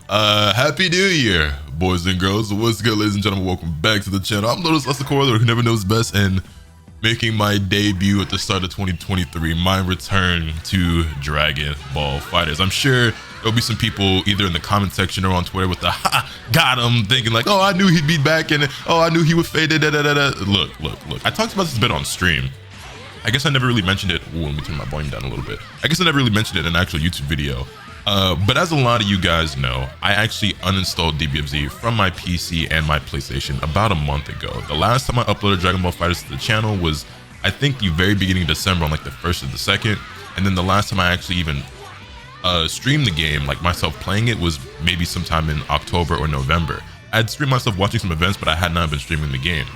Happy New Year, boys and girls. What's good, ladies and gentlemen? Welcome back to the channel. I'm LotusAsakura, who never knows best, and making my debut at the start of 2023, my return to Dragon Ball FighterZ. I'm sure there'll be some people either in the comment section or on Twitter with the "ha, got him," thinking like, "Oh, I knew he'd be back," and "Oh, I knew he would fade it." Look. I talked about this a bit on stream. I guess I never really mentioned it. Ooh, let me turn my volume down a little bit. I guess I never really mentioned it in an actual YouTube video. But as a lot of you guys know, I actually uninstalled DBFZ from my PC and my PlayStation about a month ago. The last time I uploaded Dragon Ball FighterZ to the channel was, I think, the very beginning of December, on like the 1st or the 2nd. And then the last time I actually even streamed the game, like myself playing it, was maybe sometime in October or November. I'd streamed myself watching some events, but I had not been streaming the game.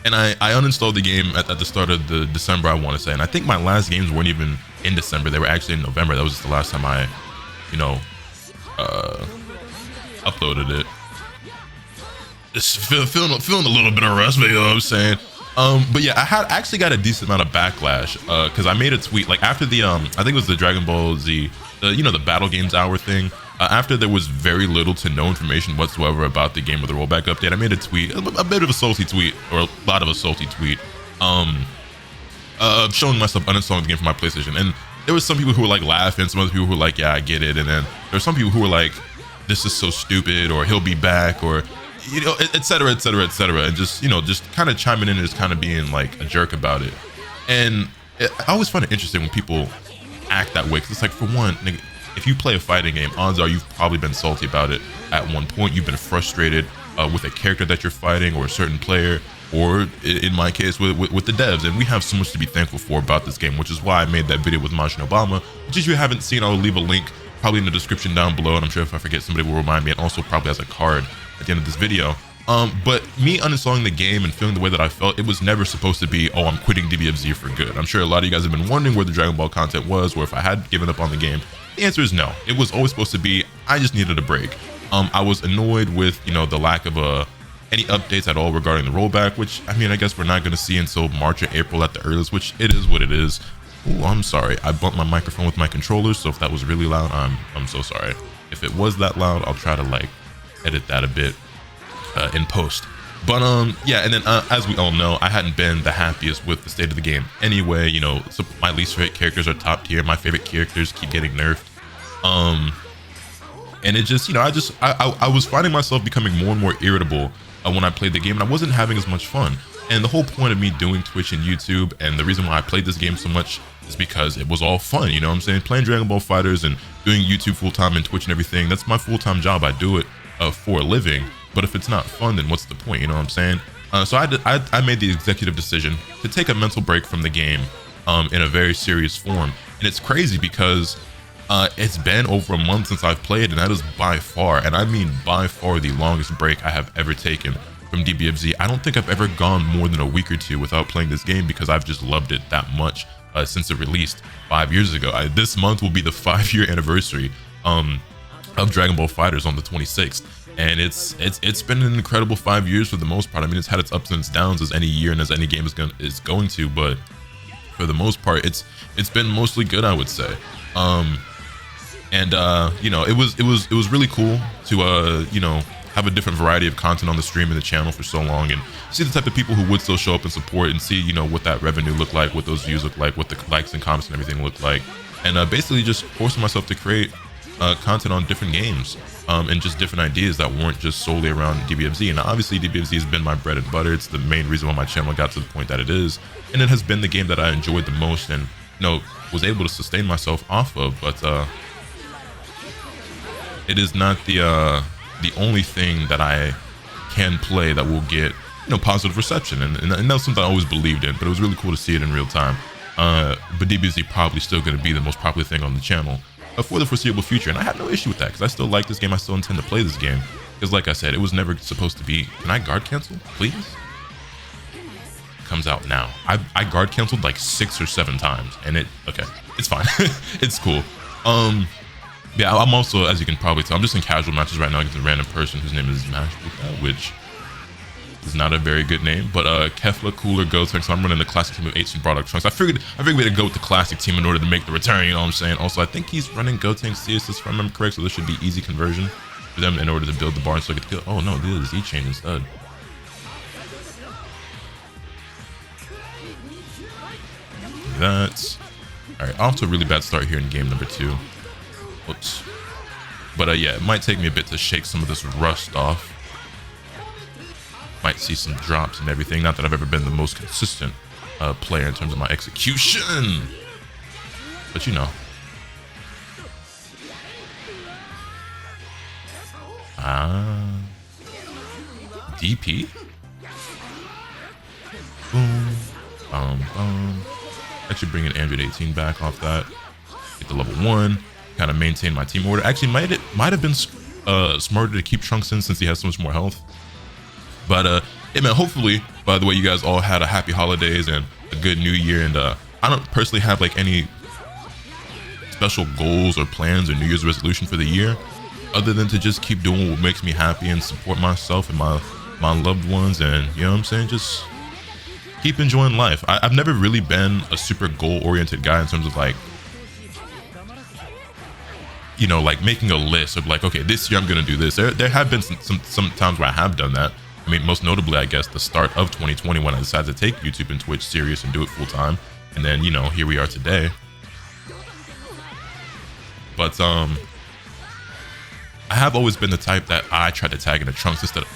And I uninstalled the game at the start of the December, I want to say. And I think my last games weren't even in December. They were actually in November. That was just the last time I, uploaded it. Just feeling a little bit of rust, you know what I'm saying? But yeah, I actually got a decent amount of backlash because I made a tweet like after the I think it was the Dragon Ball Z, the Battle Games Hour thing. After there was very little to no information whatsoever about the game or the rollback update, I made a tweet, a bit of a salty tweet, or a lot of a salty tweet, showing myself uninstalling the game from my PlayStation. And there was some people who were like laughing, some other people who were like, "Yeah, I get it," and then there's some people who were like, "This is so stupid," or "He'll be back," or etc., and just kind of chiming in and just kind of being like a jerk about it. And I always find it interesting when people act that way, because it's like, for one, nigga, if you play a fighting game, odds are you've probably been salty about it at one point. You've been frustrated with a character that you're fighting, or a certain player, or in my case with the devs. And we have so much to be thankful for about this game, which is why I made that video with Majin Obama, which, if you haven't seen, I'll leave a link probably in the description down below, and I'm sure if I forget, somebody will remind me, and also probably as a card at the end of this video. But me uninstalling the game and feeling the way that I felt, it was never supposed to be, "Oh, I'm quitting DBFZ for good." I'm sure a lot of you guys have been wondering where the Dragon Ball content was, or if I had given up on the game. The answer is no. It was always supposed to be, I just needed a break. I was annoyed with, the lack of any updates at all regarding the rollback, which, I mean, I guess we're not going to see until March or April at the earliest, which it is what it is. Ooh, I'm sorry. I bumped my microphone with my controller, so if that was really loud, I'm so sorry. If it was that loud, I'll try to edit that a bit in post. But yeah, and then as we all know, I hadn't been the happiest with the state of the game anyway. So my least favorite characters are top tier. My favorite characters keep getting nerfed. And it just, I was finding myself becoming more and more irritable when I played the game, and I wasn't having as much fun. And the whole point of me doing Twitch and YouTube, and the reason why I played this game so much, is because it was all fun, you know what I'm saying? Playing Dragon Ball FighterZ and doing YouTube full-time and Twitch and everything, that's my full-time job. I do it for a living. But if it's not fun, then what's the point, you know what I'm saying? So I made the executive decision to take a mental break from the game in a very serious form. And it's crazy because it's been over a month since I've played, and that is by far, and I mean by far, the longest break I have ever taken from DBFZ. I don't think I've ever gone more than a week or two without playing this game, because I've just loved it that much since it released 5 years ago. This month will be the 5-year anniversary of Dragon Ball FighterZ on the 26th. And it's been an incredible 5 years for the most part. I mean, it's had its ups and its downs, as any year and as any game is going to, but for the most part, it's been mostly good, I would say. And it was really cool to have a different variety of content on the stream and the channel for so long, and see the type of people who would still show up and support, and see what that revenue looked like, what those views look like, what the likes and comments and everything look like, and basically just forcing myself to create content on different games and just different ideas that weren't just solely around DBFZ. And obviously DBFZ has been my bread and butter. It's the main reason why my channel got to the point that it is, and it has been the game that I enjoyed the most and was able to sustain myself off of. But it is not the only thing that I can play that will get positive reception, and that's something I always believed in. But it was really cool to see it in real time. But DBFZ probably still going to be the most popular thing on the channel for the foreseeable future, and I have no issue with that, because I still like this game. I still intend to play this game, because like I said, it was never supposed to be. Can I guard cancel, please? Comes out now. I guard canceled like 6 or 7 times, and okay, it's fine. It's cool. Yeah, I'm also, as you can probably tell, I'm just in casual matches right now against a random person whose name is Mash, which is not a very good name, but Kefla, Cooler, Gotenks. So I'm running the classic team of 18 product trunks. I figured we had to go with the classic team in order to make the return, you know what I'm saying? Also, I think he's running Gotenks CSS if I remember correct, so this should be easy conversion for them in order to build the barn so I get to kill. Oh no, this is Z-Chain instead. That. Alright, off to a really bad start here in game number 2. Oops. But yeah, it might take me a bit to shake some of this rust off. Might see some drops and everything. Not that I've ever been the most consistent player in terms of my execution. But you know. DP? Boom. Boom. Actually bringing Android 18 back off that. Get the level 1. Kind of maintain my team order. Actually, might have been smarter to keep Trunks in since he has so much more health. But hey man, hopefully, by the way, you guys all had a happy holidays and a good new year. And I don't personally have like any special goals or plans or New Year's resolution for the year, other than to just keep doing what makes me happy and support myself and my loved ones. And you know what I'm saying, just keep enjoying life. I've never really been a super goal-oriented guy in terms of like, you know, like making a list of like, okay, this year I'm gonna do this. There have been some times where I have done that. I mean, most notably, I guess, the start of 2020 when I decided to take YouTube and Twitch serious and do it full time. And then, you know, here we are today. But I have always been the type that I try to tag in the Trunks instead of,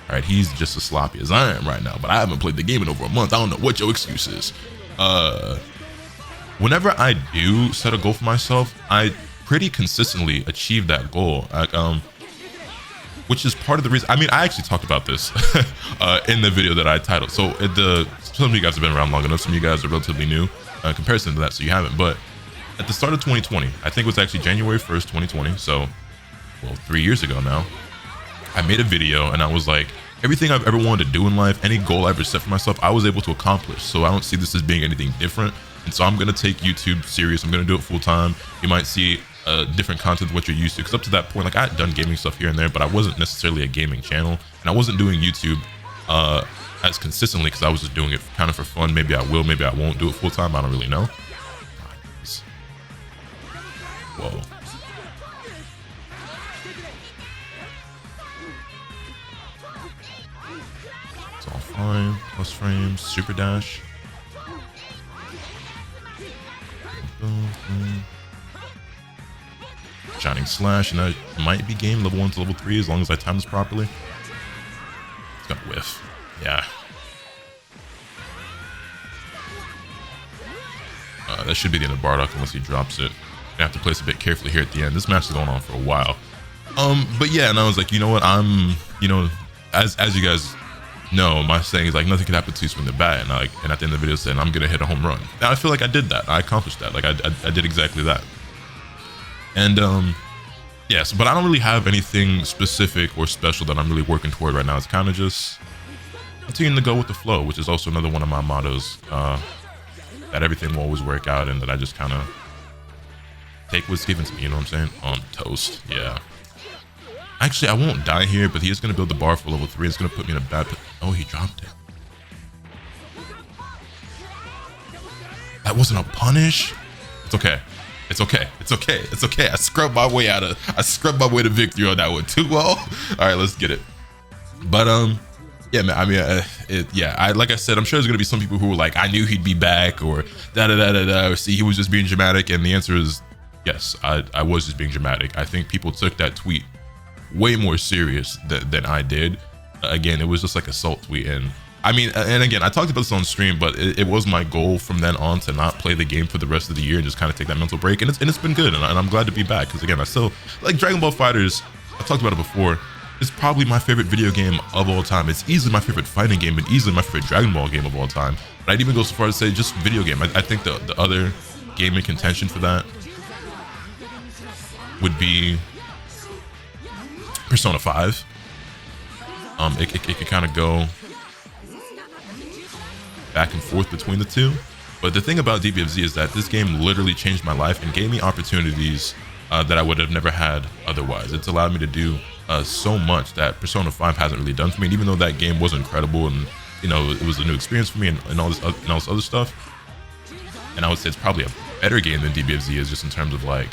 all right, he's just as sloppy as I am right now, but I haven't played the game in over a month. I don't know what your excuse is. Whenever I do set a goal for myself, I pretty consistently achieve that goal. Like, which is part of the reason. I mean, I actually talked about this in the video that I titled. So some of you guys have been around long enough. Some of you guys are relatively new in comparison to that, so you haven't. But at the start of 2020, I think it was actually January 1st, 2020. So, well, 3 years ago now, I made a video and I was like, everything I've ever wanted to do in life, any goal I ever set for myself, I was able to accomplish. So I don't see this as being anything different. And so I'm going to take YouTube serious. I'm going to do it full time. You might see different content than what you're used to, because up to that point, like, I had done gaming stuff here and there, but I wasn't necessarily a gaming channel, and I wasn't doing YouTube as consistently because I was just doing it kind of for fun. Maybe I will, maybe I won't do it full time. I don't really know. Whoa. It's all fine. Plus frames, super dash. Shining Slash, and that might be game level 1 to level 3 as long as I time this properly. It's gonna whiff. Yeah. That should be the end of Bardock unless he drops it. I have to place a bit carefully here at the end. This match is going on for a while. But yeah, and I was like, you know what? You know, as you guys know, my saying is like, nothing can happen to you swing the bat. And at the end of the video saying, I'm gonna hit a home run. And I feel like I did that. I accomplished that. Like I did exactly that. And yes, but I don't really have anything specific or special that I'm really working toward right now. It's kind of just continuing to go with the flow, which is also another one of my mottos, that everything will always work out and that I just kind of take what's given to me, you know what I'm saying? On toast, yeah. Actually, I won't die here, but he is going to build the bar for level 3. It's going to put me in a bad... Oh, he dropped it. That wasn't a punish? It's okay. It's okay. It's okay. It's okay. I scrubbed my way to victory on that one too well. All right, let's get it. But yeah, man. I mean, like I said, I'm sure there's gonna be some people who were like, I knew he'd be back, or or see, he was just being dramatic. And the answer is yes, I was just being dramatic. I think people took that tweet way more serious than I did. Again, it was just like a salt tweet, and I mean, and again, I talked about this on stream, but it was my goal from then on to not play the game for the rest of the year and just kind of take that mental break. And it's been good, and I'm glad to be back, because again, I still like Dragon Ball FighterZ. I talked about it before. It's probably my favorite video game of all time. It's easily my favorite fighting game and easily my favorite Dragon Ball game of all time. But I'd even go so far as to say just video game. I think the other game in contention for that would be Persona 5. It could kind of go back and forth between the two. But the thing about DBFZ is that this game literally changed my life and gave me opportunities that I would have never had otherwise. It's allowed me to do so much that Persona 5 hasn't really done for me. And even though that game was incredible and it was a new experience for me and all this other stuff, and I would say it's probably a better game than DBFZ is, just in terms of like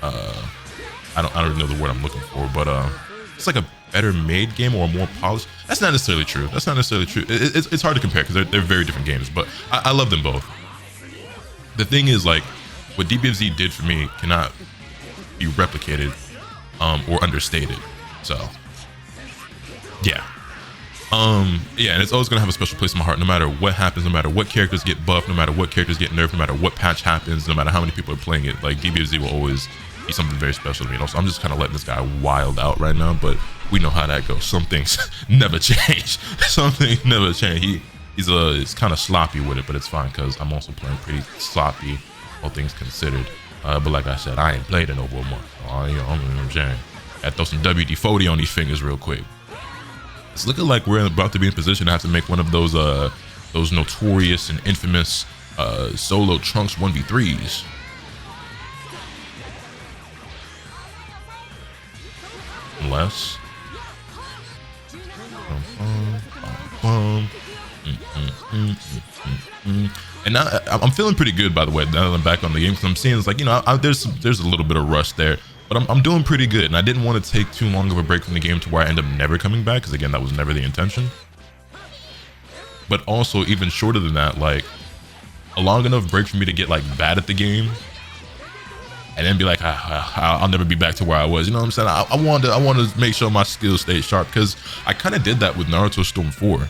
I don't really know the word I'm looking for, but it's like a better made game or a more polished. That's not necessarily true. It's hard to compare because they're very different games, but I love them both. The thing is, like, what DBFZ did for me cannot be replicated or understated. So yeah. Yeah, and it's always gonna have a special place in my heart, no matter what happens, no matter what characters get buffed, no matter what characters get nerfed, no matter what patch happens, no matter how many people are playing it. Like, DBFZ will always be something very special to me. So I'm just kind of letting this guy wild out right now, but we know how that goes. Some things never change. Something never change. He's kind of sloppy with it, but it's fine because I'm also playing pretty sloppy, all things considered. But like I said, I ain't played in over a month. You know what I'm saying? I throw some WD-40 on these fingers real quick. It's looking like we're about to be in position to have to make one of those notorious and infamous solo Trunks 1v3s. Unless and now I'm feeling pretty good, by the way, now that I'm back on the game, because I'm seeing it's like, there's a little bit of rush there. But I'm doing pretty good, and I didn't want to take too long of a break from the game to where I end up never coming back, because again, that was never the intention. But also, even shorter than that, like a long enough break for me to get like bad at the game, and then be like, I'll never be back to where I was. You know what I'm saying? I want to make sure my skills stay sharp, because I kind of did that with Naruto Storm 4.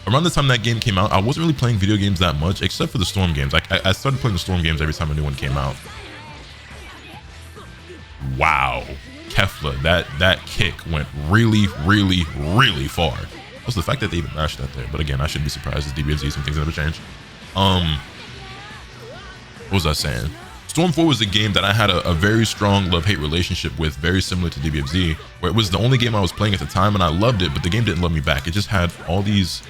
Around the time that game came out, I wasn't really playing video games that much, except for the Storm games. Like I started playing the Storm games every time a new one came out. Wow, Kefla, that kick went really, really, really far. What's the fact that they even mashed that there? But again, I shouldn't be surprised as DBFZ, some things never change. What was I saying? Storm 4 was a game that I had a very strong love-hate relationship with, very similar to DBFZ, where it was the only game I was playing at the time, and I loved it, but the game didn't love me back. It just had all these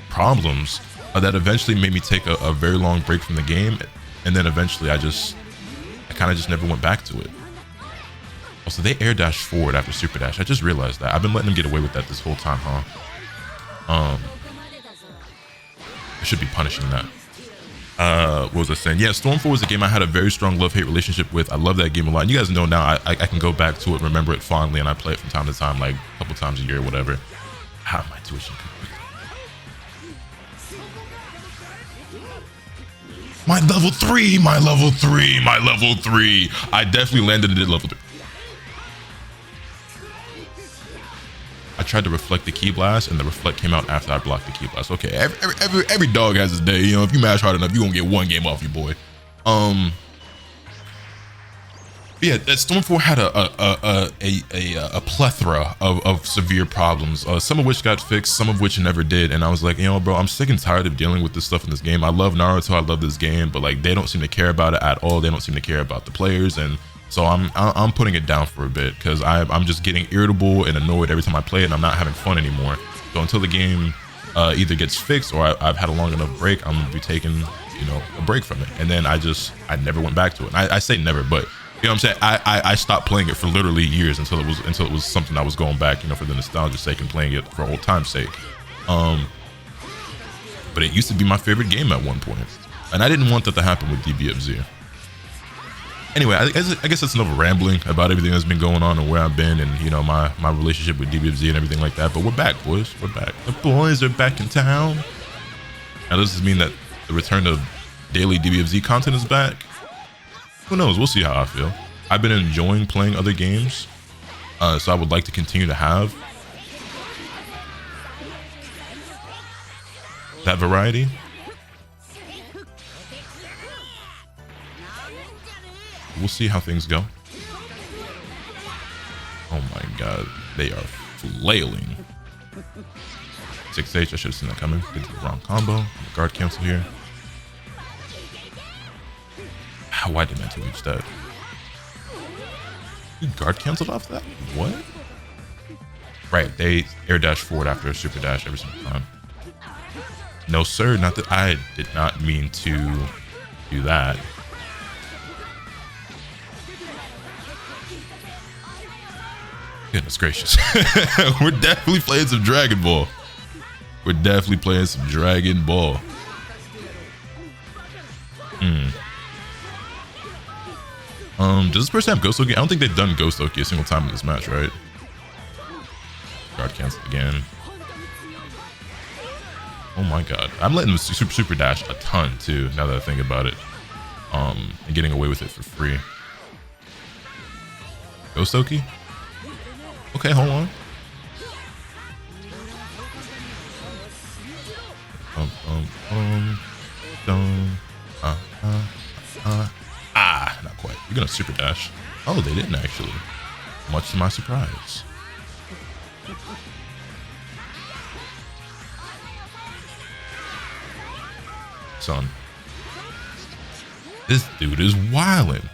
problems that eventually made me take a very long break from the game, and then eventually I kind of just never went back to it. Also, they air dash forward after super dash. I just realized that. I've been letting them get away with that this whole time, huh? I should be punishing that. What was I saying? Yeah, Storm 4 was a game I had a very strong love-hate relationship with. I love that game a lot. And you guys know now I can go back to it, remember it fondly, and I play it from time to time, like a couple times a year or whatever. How am I tuition? My level 3! My level 3! My level 3! I definitely landed at level 3. I tried to reflect the key blast, and the reflect came out after I blocked the key blast. Okay, every dog has his day. If you mash hard enough, you gonna get one game off you, boy. Yeah, Storm 4 had a plethora of severe problems, some of which got fixed, some of which never did. And I was like, bro, I'm sick and tired of dealing with this stuff in this game. I love Naruto, I love this game, but like they don't seem to care about it at all. They don't seem to care about the players, and so I'm putting it down for a bit, because I'm just getting irritable and annoyed every time I play it, and I'm not having fun anymore. So until the game either gets fixed or I've had a long enough break, I'm gonna be taking a break from it. And then I never went back to it. And I say never, but you know what I'm saying? I stopped playing it for literally years until it was something I was going back, for the nostalgia's sake and playing it for old time's sake. But it used to be my favorite game at one point, and I didn't want that to happen with DBFZ. Anyway, I guess that's enough rambling about everything that's been going on and where I've been, and my relationship with DBFZ and everything like that. But we're back, boys. We're back. The boys are back in town. Now, does this mean that the return of daily DBFZ content is back? Who knows? We'll see how I feel. I've been enjoying playing other games, so I would like to continue to have that variety. We'll see how things go. Oh my god, they are flailing. 6H, I should have seen that coming. Did the wrong combo. Guard cancel here. Why didn't I reach that? You guard canceled off that? What? Right, they air dash forward after a super dash every single time. No sir, not that I did not mean to do that. Goodness gracious. We're definitely playing some Dragon Ball. We're definitely playing some Dragon Ball. Does this person have Ghost Oki? I don't think they've done Ghost Oki a single time in this match, right? Guard cancel again. Oh my god. I'm letting them super dash a ton too, now that I think about it. And getting away with it for free. Ghost Oki? Okay, hold on. Not quite. You're gonna super dash. Oh, they didn't actually. Much to my surprise. Son. This dude is wildin'.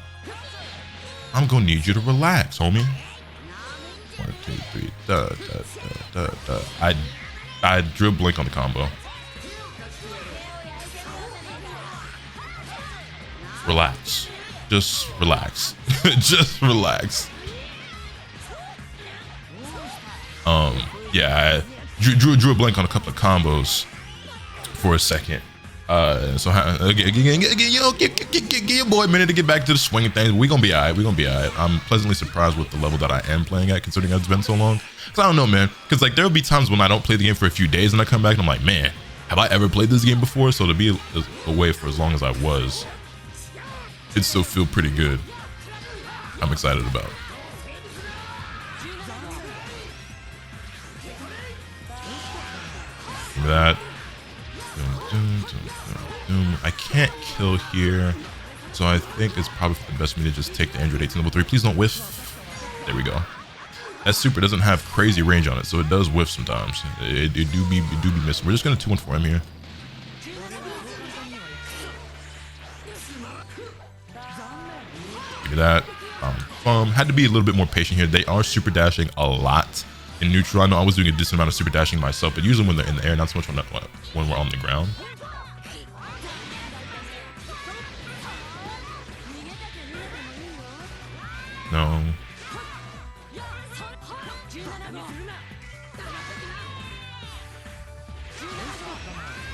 I'm gonna need you to relax, homie. 1, 2, 3. I drew blink on the combo. Relax. Just relax. Just relax. Yeah, I drew a blank on a couple of combos for a second. So again, you know, give your boy a minute to get back to the swing of things. We're gonna be alright. We're gonna be alright. I'm pleasantly surprised with the level that I am playing at, considering it's been so long. Cause I don't know, man. Cause like there'll be times when I don't play the game for a few days and I come back and I'm like, man, have I ever played this game before? So to be away for as long as I was, it still feel pretty good. I'm excited about it. That. I can't kill here, so I think it's probably the best for me to just take the Android 18 level 3. Please don't whiff. There we go. That super doesn't have crazy range on it, so it does whiff sometimes. It do be missing. We're just gonna 2-1 for him here. Give me that. Had to be a little bit more patient here. They are super dashing a lot in neutral. I know I was doing a decent amount of super dashing myself, but usually when they're in the air, not so much when we're on the ground. No.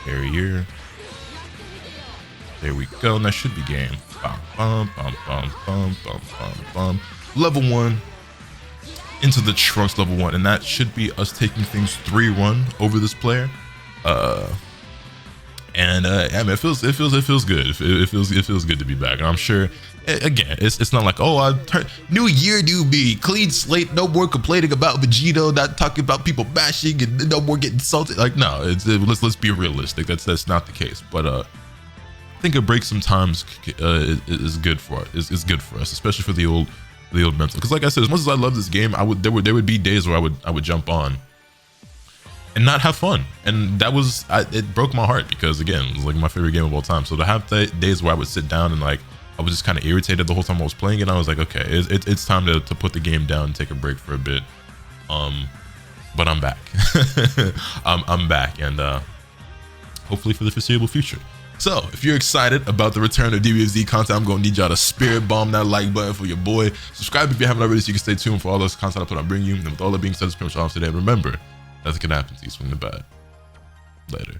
Barrier. There we go. And that should be game. Level 1 into the Trunks level 1, and that should be us taking things 3-1 over this player. And yeah, man, it feels good. It feels good to be back. And I'm sure, again, it's not like, oh, new year, new me, clean slate, no more complaining about Vegito, not talking about people bashing, and no more getting salted. Like, no, let's be realistic. That's not the case. But I think a break sometimes is good for us. Is good for us, especially for the old mental. Because like I said, as much as I love this game, there would be days where I would jump on and not have fun, and that was it broke my heart, because again, it was like my favorite game of all time. So to have the days where I would sit down and like I was just kind of irritated the whole time I was playing it, I was like, okay, it's time to put the game down and take a break for a bit. But I'm back. I'm back, and hopefully for the foreseeable future. So if you're excited about the return of DBFZ content, I'm gonna need y'all to spirit bomb that like button for your boy. Subscribe if you haven't already, so you can stay tuned for all those content I put on bring you. And with all that being said, that's pretty much all today. Remember, nothing can happen to you. Swing the bat. Later.